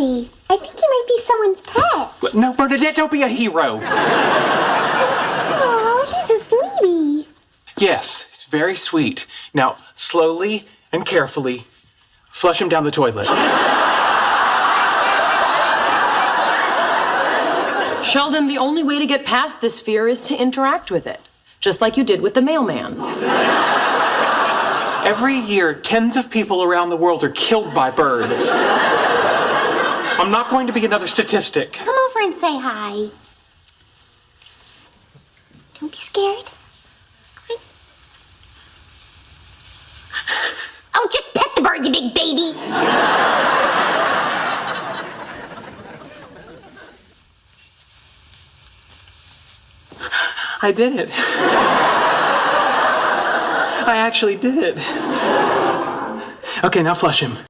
Really? I think he might be someone's pet. No, Bernadette, don't be a hero. Oh, he's a sweetie. Yes, it's very sweet. Now, slowly and carefully, flush him down the toilet. Sheldon, the only way to get past this fear is to interact with it, just like you did with the mailman. Every year, tens of people around the world are killed by birds. I'm not going to be another statistic. Come over and say hi. Don't be scared. Oh, just pet the bird, you big baby. I did it. I actually did it. Okay, now flush him.